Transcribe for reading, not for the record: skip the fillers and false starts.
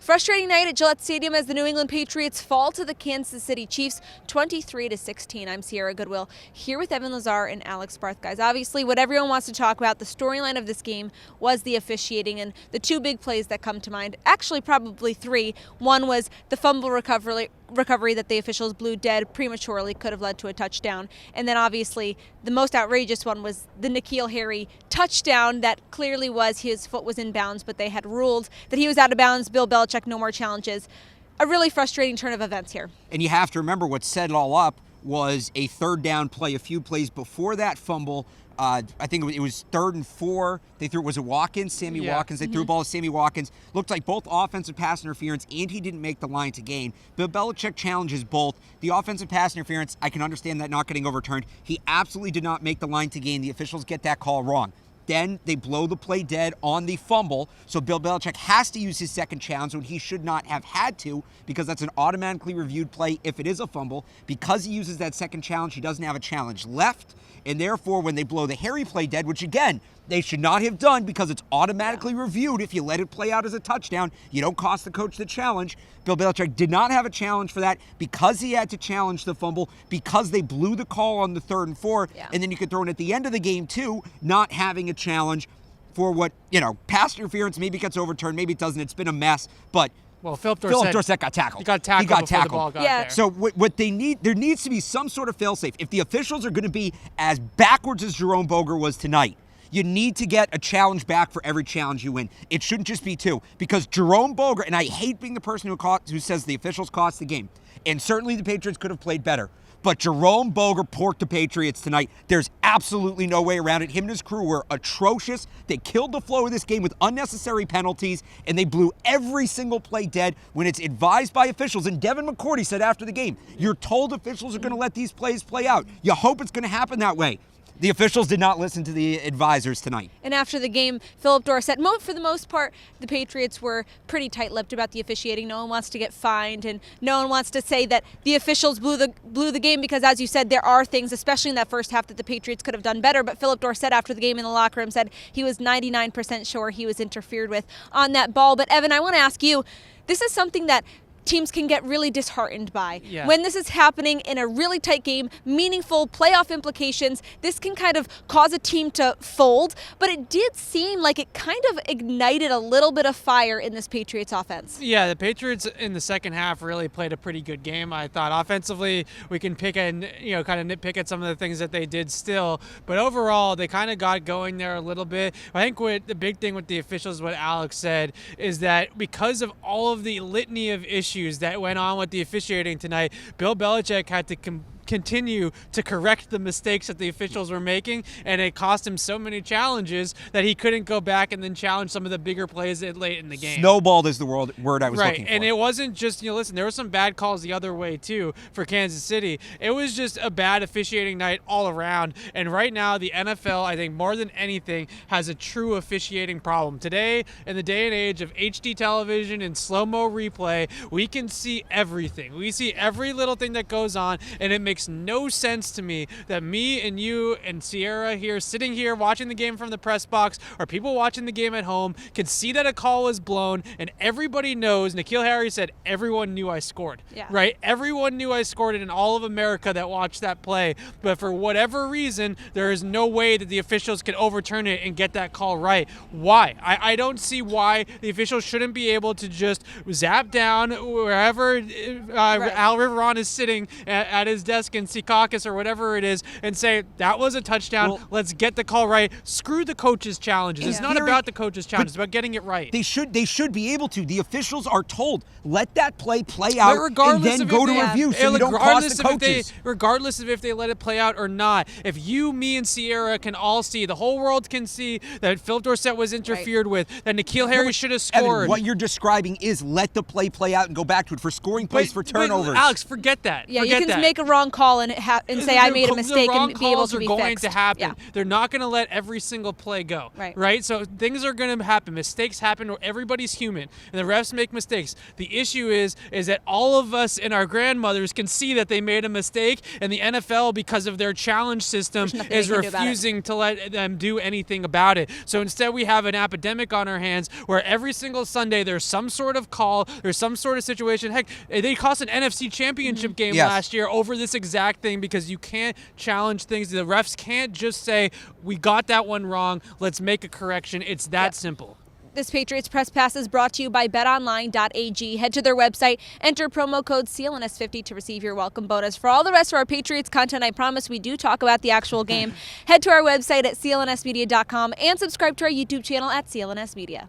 Frustrating night at Gillette Stadium as the New England Patriots fall to the Kansas City Chiefs 23-16. I'm Sierra Goodwill here with Evan Lazar and Alex Barth. Guys, obviously what everyone wants to talk about, the storyline of this game was the officiating and the two big plays that come to mind. Actually, probably three. One was the fumble recovery that the officials blew dead prematurely, could have led to a touchdown. And then obviously the most outrageous one was the N'Keal Harry touchdown that clearly was his foot was in bounds, but they had ruled that he was out of bounds. Bill Belichick, no more challenges. A really frustrating turn of events here. And you have to remember what set it all up was a third down play. A few plays before that fumble, I think it was 3rd and 4. They threw, was it Watkins? Sammy Watkins. They threw a ball to Sammy Watkins. Looked like both offensive pass interference, and he didn't make the line to gain. Bill Belichick challenges both. The offensive pass interference, I can understand that not getting overturned. He absolutely did not make the line to gain. The officials get that call wrong. Then they blow the play dead on the fumble, so Bill Belichick has to use his second challenge when he should not have had to, because that's an automatically reviewed play if it is a fumble. Because he uses that second challenge, he doesn't have a challenge left, and therefore when they blow the Harry play dead, which again, they should not have done because it's automatically reviewed if you let it play out as a touchdown, you don't cost the coach the challenge. Bill Belichick did not have a challenge for that because he had to challenge the fumble, because they blew the call on the 3rd and 4, and then you could throw in at the end of the game too, not having a challenge for what, pass interference maybe gets overturned, maybe it doesn't, it's been a mess, but well, Phillip Dorsett got tackled. He got tackled before the ball got there. So what they need, there needs to be some sort of fail-safe. If the officials are going to be as backwards as Jerome Boger was tonight, you need to get a challenge back for every challenge you win. It shouldn't just be 2, because Jerome Boger, and I hate being the person who says the officials cost the game, and certainly the Patriots could have played better, but Jerome Boger porked the Patriots tonight. There's absolutely no way around it. Him and his crew were atrocious. They killed the flow of this game with unnecessary penalties, and they blew every single play dead when it's advised by officials. And Devin McCourty said after the game, you're told officials are going to let these plays play out. You hope it's going to happen that way. The officials did not listen to the advisors tonight. And after the game, Phillip Dorsett, for the most part, the Patriots were pretty tight-lipped about the officiating. No one wants to get fined, and no one wants to say that the officials blew the game because, as you said, there are things, especially in that first half, that the Patriots could have done better. But Phillip Dorsett, after the game in the locker room, said he was 99% sure he was interfered with on that ball. But, Evan, I want to ask you, this is something that teams can get really disheartened by. When this is happening in a really tight game, meaningful playoff implications, this can kind of cause a team to fold, but it did seem like it kind of ignited a little bit of fire in this Patriots offense. Yeah, the Patriots in the second half really played a pretty good game. I thought offensively we can pick and kind of nitpick at some of the things that they did still, but overall they kind of got going there a little bit. I think what the big thing with the officials, what Alex said, is that because of all of the litany of issues that went on with the officiating tonight, Bill Belichick had to continue to correct the mistakes that the officials were making, and it cost him so many challenges that he couldn't go back and then challenge some of the bigger plays late in the game. Snowballed is the word I was looking for. And it wasn't just, listen, there were some bad calls the other way too for Kansas City. It was just a bad officiating night all around, and right now the NFL, I think more than anything, has a true officiating problem. Today, in the day and age of HD television and slow-mo replay, we can see everything. We see every little thing that goes on, and it makes no sense to me that me and you and Sierra here, sitting here watching the game from the press box, or people watching the game at home, can see that a call was blown, and everybody knows. N'Keal Harry said, everyone knew I scored. Right? Everyone knew I scored it in all of America that watched that play, but for whatever reason, there is no way that the officials can overturn it and get that call right. Why? I don't see why the officials shouldn't be able to just zap down wherever Al Riveron is sitting at his desk in Secaucus or whatever it is, and say, that was a touchdown, let's get the call right. Screw the coach's challenges. It's not about the coach's challenges, it's about getting it right. They should be able to. The officials are told, let that play out and then go to review so you don't cost the coaches. Regardless of if they let it play out or not, if you, me, and Sierra can all see, the whole world can see that Phillip Dorsett was interfered with, that N'Keal Harry should have scored. Evan, what you're describing is let the play out and go back to it for scoring plays for turnovers. Alex, forget that. Yeah, you can make a wrong call call and say I made a mistake and be able to be fixed. The wrong calls are going fixed. to happen. Yeah. They're not going to let every single play go. Right? So things are going to happen. Mistakes happen. Everybody's human, and the refs make mistakes. The issue is that all of us and our grandmothers can see that they made a mistake, and the NFL, because of their challenge system, is refusing to let them do anything about it. So instead, we have an epidemic on our hands where every single Sunday there's some sort of call, there's some sort of situation. Heck, they cost an NFC championship game last year over this exact thing because you can't challenge things. The refs can't just say, we got that one wrong, let's make a correction. It's that simple. This Patriots Press Pass is brought to you by betonline.ag. Head to their website, enter promo code CLNS50 to receive your welcome bonus. For all the rest of our Patriots content, I promise we do talk about the actual game. Head to our website at clnsmedia.com and subscribe to our YouTube channel at CLNS Media.